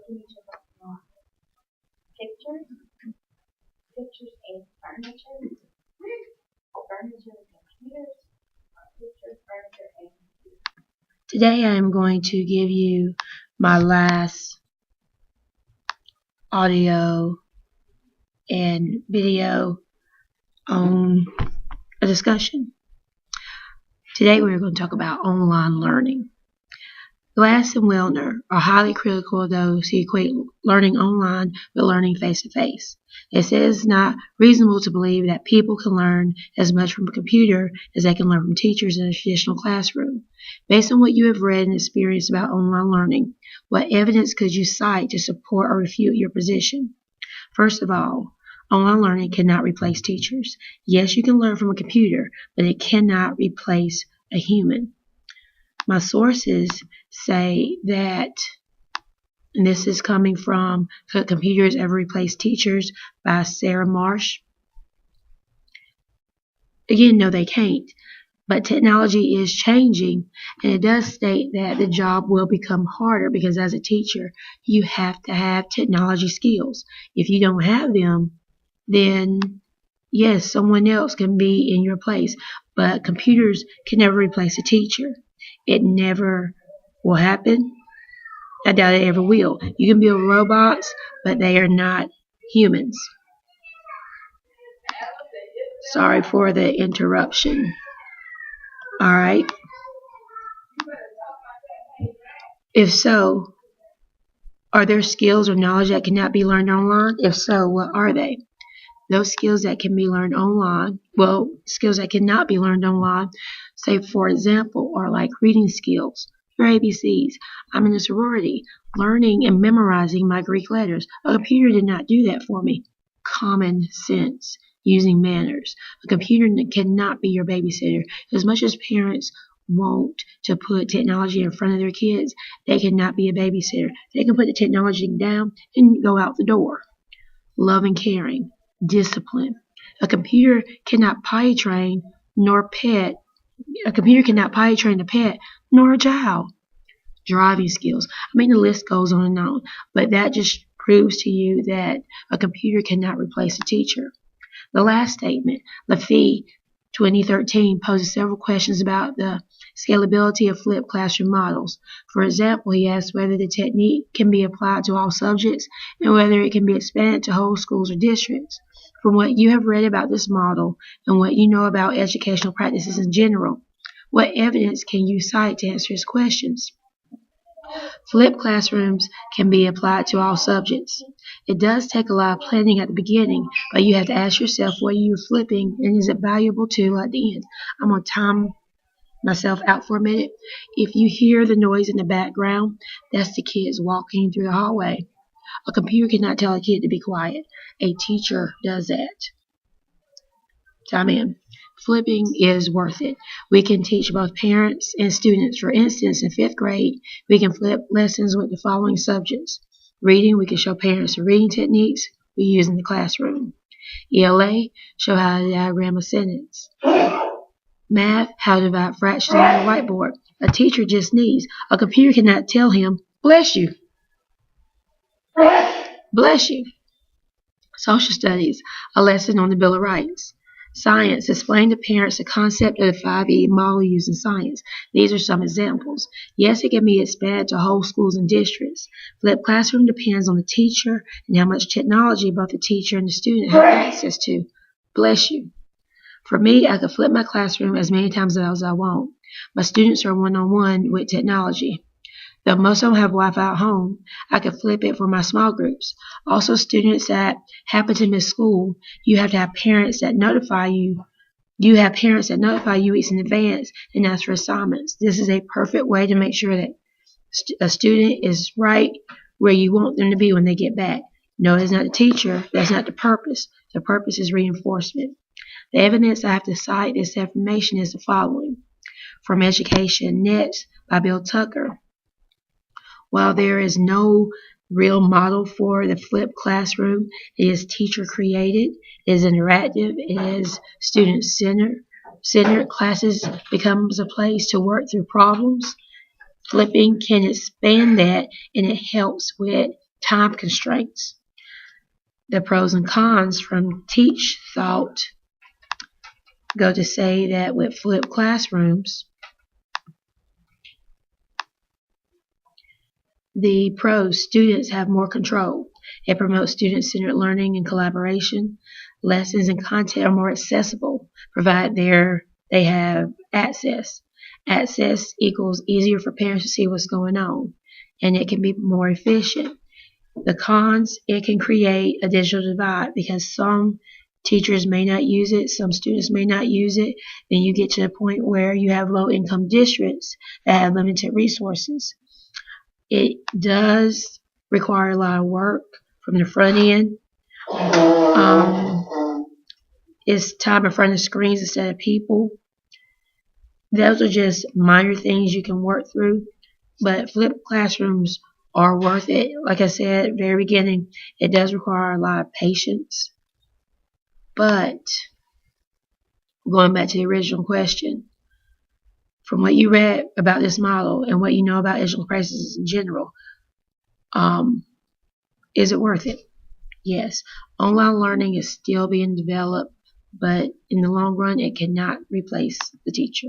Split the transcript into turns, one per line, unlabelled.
Pictures, pictures and furniture, furniture and computers, pictures, furniture and Today I am going to give you my last audio and video on a discussion. Today we are going to talk about online learning. Glass and Wilner are highly critical of those who equate learning online with learning face-to-face. They say it's not reasonable to believe that people can learn as much from a computer as they can learn from teachers in a traditional classroom. Based on what you have read and experienced about online learning, what evidence could you cite to support or refute your position? First of all, online learning cannot replace teachers. Yes, you can learn from a computer, but it cannot replace a human. My sources say that, and this is coming from Could Computers Ever Replace Teachers by Sarah Marsh. Again, no, they can't. But technology is changing, and it does state that the job will become harder because as a teacher, you have to have technology skills. If you don't have them, then yes, someone else can be in your place. But computers can never replace a teacher. It never will happen. I doubt it ever will. You can build robots, but they are not humans. Sorry for the interruption. Alright. If so, are there skills or knowledge that cannot be learned online? If so, what are they? Those skills that can be learned online, skills that cannot be learned online, say for example, are like reading skills, your ABCs. I'm in a sorority, learning and memorizing my Greek letters. A computer did not do that for me. Common sense, using manners. A computer cannot be your babysitter. As much as parents want to put technology in front of their kids, they cannot be a babysitter. They can put the technology down and go out the door. Love and caring. Discipline. A computer cannot potty train nor pet. A computer cannot potty train a pet nor a child. Driving skills. I mean, the list goes on and on, but that just proves to you that a computer cannot replace a teacher. The last statement, Lafee, 2013, poses several questions about the scalability of flipped classroom models. For example, he asked whether the technique can be applied to all subjects and whether it can be expanded to whole schools or districts. From what you have read about this model and what you know about educational practices in general, what evidence can you cite to answer his questions? Flipped classrooms can be applied to all subjects. It does take a lot of planning at the beginning, but you have to ask yourself what you're flipping and is it valuable to at the end. I'm going to time myself out for a minute. If you hear the noise in the background, that's the kids walking through the hallway. A computer cannot tell a kid to be quiet. A teacher does that. Time in. Flipping is worth it. We can teach both parents and students. For instance, in 5th grade, we can flip lessons with the following subjects. Reading, we can show parents the reading techniques we use in the classroom. ELA, show how to diagram a sentence. Math, how to divide fractions on the whiteboard. A teacher just needs. A computer cannot tell him, bless you. Bless you. Social studies, a lesson on the Bill of Rights. Science, explain to parents the concept of the 5E model used in science. These are some examples. Yes, it can be expanded to whole schools and districts. Flipped classroom depends on the teacher and how much technology both the teacher and the student have access to. Bless you. For me, I could flip my classroom as many times as I want. My students are one-on-one with technology. Though most don't have Wi-Fi at home, I could flip it for my small groups. Also, students that happen to miss school, you have to have parents that notify you. You have parents that notify you weeks in advance and ask for assignments. This is a perfect way to make sure that a student is right where you want them to be when they get back. No, it's not the teacher. That's not the purpose. The purpose is reinforcement. The evidence I have to cite this information is the following. From Education Next by Bill Tucker. While there is no real model for the flipped classroom, it is teacher created, it is interactive, it is student centered. Classes becomes a place to work through problems. Flipping can expand that, and it helps with time constraints. The pros and cons from Teach Thought go to say that with flipped classrooms, the pros: students have more control. It promotes student-centered learning and collaboration. Lessons and content are more accessible, provided they have access. Access equals easier for parents to see what's going on, and it can be more efficient. The cons: it can create a digital divide because some teachers may not use it, some students may not use it. Then you get to the point where you have low-income districts that have limited resources. It does require a lot of work from the front end. It's time in front of screens instead of people. Those are just minor things you can work through, but flipped classrooms are worth it. Like I said at the very beginning, it does require a lot of patience. But going back to the original question, from what you read about this model and what you know about educational practices in general, is it worth it? Yes. Online learning is still being developed, but in the long run, it cannot replace the teacher.